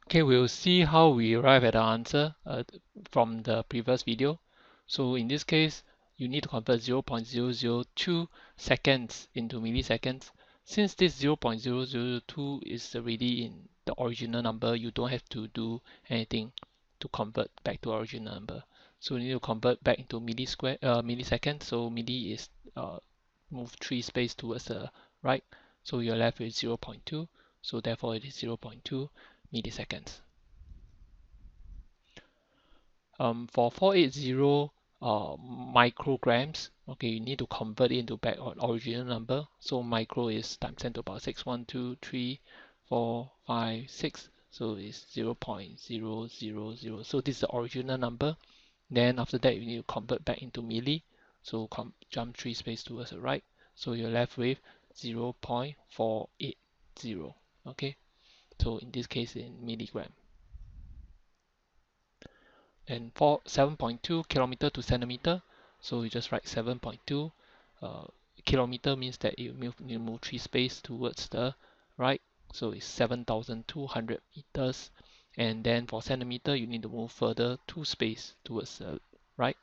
Okay, we'll see how we arrive at the answer from the previous video. So in this case, you need to convert 0.002 seconds into milliseconds. Since this 0.002 is already in the original number, you don't have to do anything to convert back to original number. So you need to convert back into milliseconds. So milli is move 3 space towards the right. So you're left with 0.2. So therefore it is 0.2 milliseconds. For 480 micrograms, okay, you need to convert it into back on original number. So micro is times 10 to the power 6, 1, 2, 3, 4, 5, 6. So it's 0.000. So this is the original number. Then after that, you need to convert back into milli. So jump 3 space towards the right. So you're left with 0.480. Okay, so in this case, in milligram. And for 7.2 kilometer to centimeter, so you just write 7.2 kilometer means that you move 3 space towards the right, so it's 7,200 meters. And then for centimeter, you need to move further 2 space towards the right,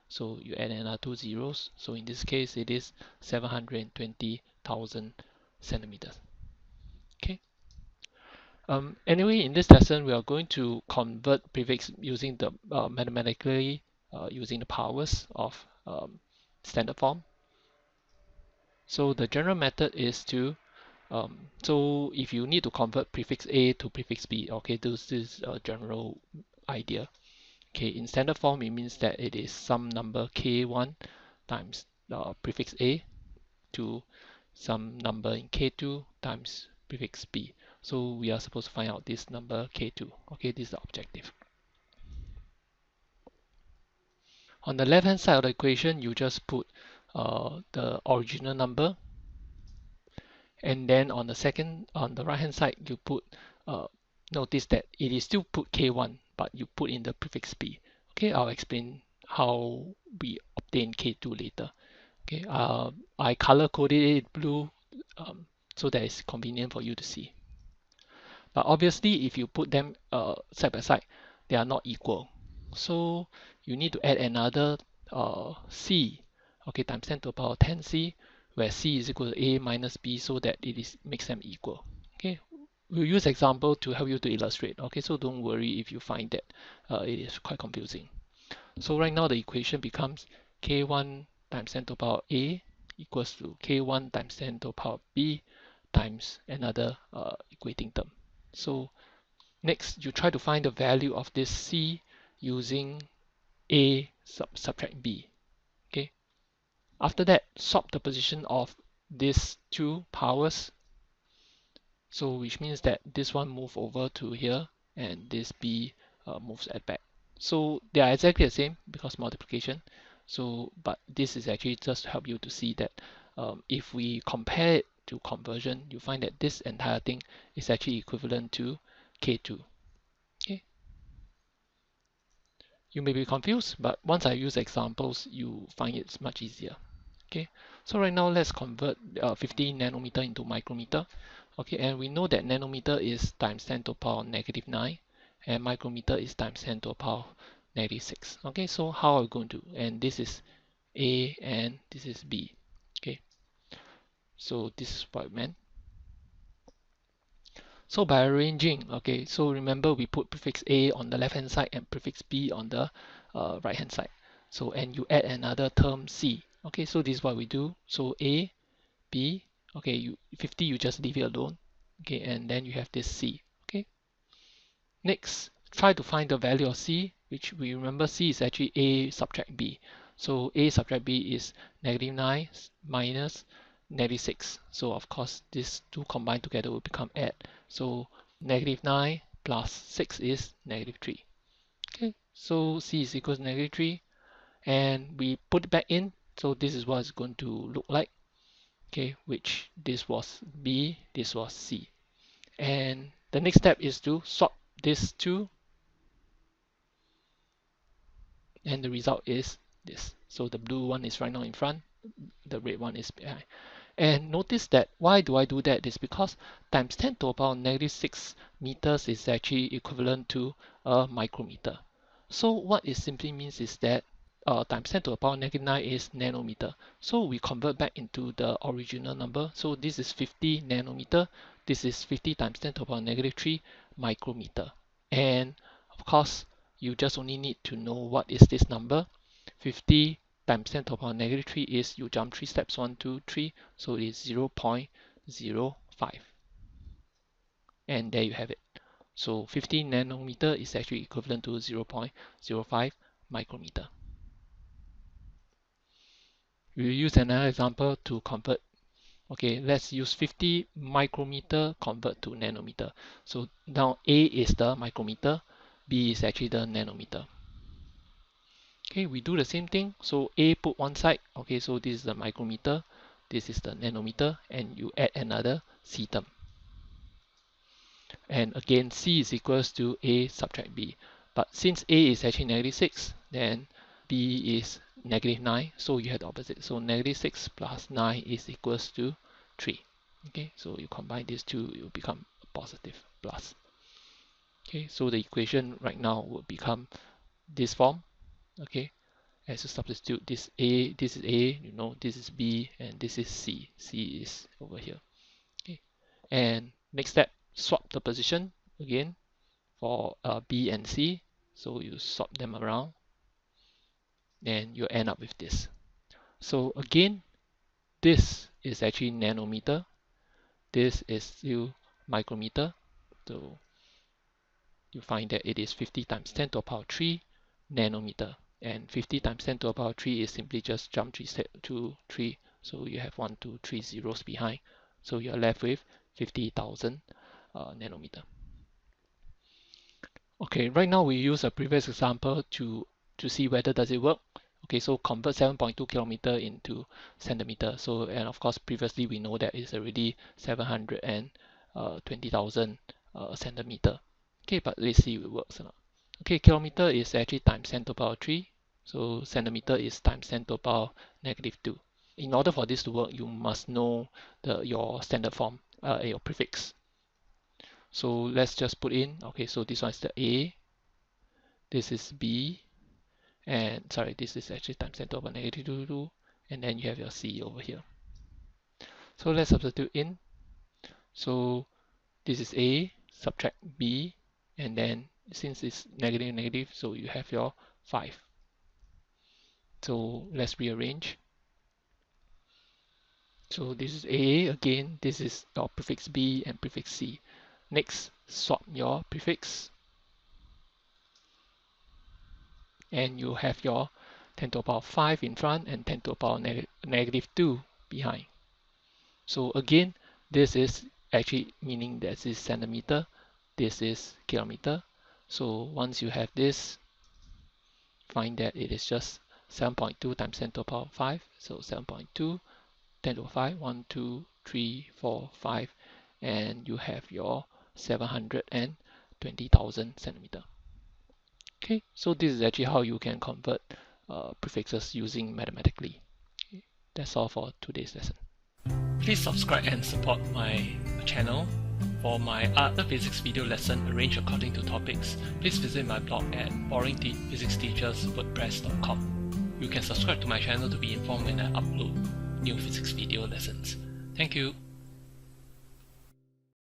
so you add another 2 zeros. So in this case, it is 720,000 centimeters. Okay. Anyway, in this lesson, we are going to convert prefix using the mathematically using the powers of standard form. So the general method is to so if you need to convert prefix A to prefix B, okay, this is a general idea. Okay, in standard form, it means that it is some number k1 times prefix A to some number in k2 times prefix B. So we are supposed to find out this number k2. Okay, this is the objective. On the left hand side of the equation, you just put the original number, and then on the right hand side, you put notice that it is still put k1, but you put in the prefix b. Okay, I'll explain how we obtain k2 later. Okay, I color coded it blue so that it's convenient for you to see. But obviously, if you put them side by side, they are not equal. So you need to add another c, okay, times 10 to the power 10c, where c is equal to a minus b, so that makes them equal. Okay, we'll use example to help you to illustrate. Okay, so don't worry if you find that it is quite confusing. So right now the equation becomes k1 times 10 to the power a equals to k1 times 10 to the power b times another equating term. So next, you try to find the value of this c using a subtract b. Okay. After that, swap the position of these two powers. So which means that this one move over to here and this b moves at back. So they are exactly the same because multiplication. So, but this is actually just to help you to see that if we compare it to conversion, you find that this entire thing is actually equivalent to k2. Okay. You may be confused, but once I use examples, you find it's much easier. Okay, so right now let's convert 50 nanometer into micrometer. Okay, and we know that nanometer is times 10 to the power negative 9, and micrometer is times 10 to the power negative 6. Okay, so how are we going to? And this is A and this is B. Okay, so this is what I meant. So by arranging, okay, so remember we put prefix A on the left hand side and prefix B on the right hand side. So, and you add another term C. Okay, so this is what we do. So A, B, okay, 50 you just leave it alone. Okay, and then you have this C. Okay, next try to find the value of C, which we remember C is actually A subtract B. So A subtract B is negative 9 minus negative 6. So of course these two combined together will become add. So negative 9 plus 6 is negative 3. Okay, so C is equal to negative 3, and we put it back in. So this is what it's going to look like. Okay, which this was B, this was C. And the next step is to swap these two, and the result is this. So the blue one is right now in front, the red one is behind. And notice that why do I do that is because times 10 to the power -6 meters is actually equivalent to a micrometer. So what it simply means is that times 10 to the power -9 is nanometer. So we convert back into the original number. So this is 50 nanometer. This is 50 times 10 to the power -3 micrometer. And of course, you just only need to know what is this number. 50 times 10 to the power -3 is, you jump 3 steps, 1, 2, 3, so it is 0.05. And there you have it. So 50 nanometer is actually equivalent to 0.05 micrometer. We will use another example to convert. Okay, let's use 50 micrometer convert to nanometer. So now A is the micrometer, B is actually the nanometer. Okay, we do the same thing. So A put one side. Okay, so this is the micrometer, this is the nanometer, and you add another C term. And again, C is equals to A subtract B. But since A is actually -6, then B is -9. So you have the opposite. So -6 plus 9 is equals to 3. Okay, so you combine these two, it will become a positive plus. Okay, so the equation right now will become this form. Okay, as you substitute this A, this is A, you know, this is B, and this is C. C is over here. Okay, and next step, swap the position again for B and C. So you swap them around, and you end up with this. So again, this is actually nanometer. This is still micrometer. So you find that it is 50 times 10 to the power 3 nanometer. And 50 times 10 to the power 3 is simply just jump 3 steps, 2, 3. So you have 1, 2, 3 zeros behind. So you're left with 50,000 nanometer. Okay, right now we use a previous example to see whether does it work. Okay, so convert 7.2 kilometer into centimeter. So, and of course, previously we know that it's already 720,000 centimeter. Okay, but let's see if it works or not. Okay, kilometer is actually times 10 to the power 3. So centimeter is times 10 to the power -2. In order for this to work, you must know your standard form, your prefix. So let's just put in, okay, so this one is the A, this is B, and sorry, this is actually times 10 to the power -2, and then you have your C over here. So let's substitute in. So this is A, subtract B, and then since it's negative, negative, so you have your 5. So let's rearrange. So this is A again, this is your prefix B and prefix C. Next, swap your prefix, and you have your 10 to the power 5 in front and 10 to the power -2 behind. So again, this is actually meaning that this is centimeter, this is kilometer. So once you have this, find that it is just 7.2 times 10 to the power 5. So 7.2, 10 to the 5, 1, 2, 3, 4, 5, and you have your 720,000 centimeter. Okay, so this is actually how you can convert prefixes using mathematically. Okay, that's all for today's lesson. Please subscribe and support my channel. For my other physics video lesson arranged according to topics, please visit my blog at boringphysicsteacherswordpress.com. You can subscribe to my channel to be informed when I upload new physics video lessons. Thank you.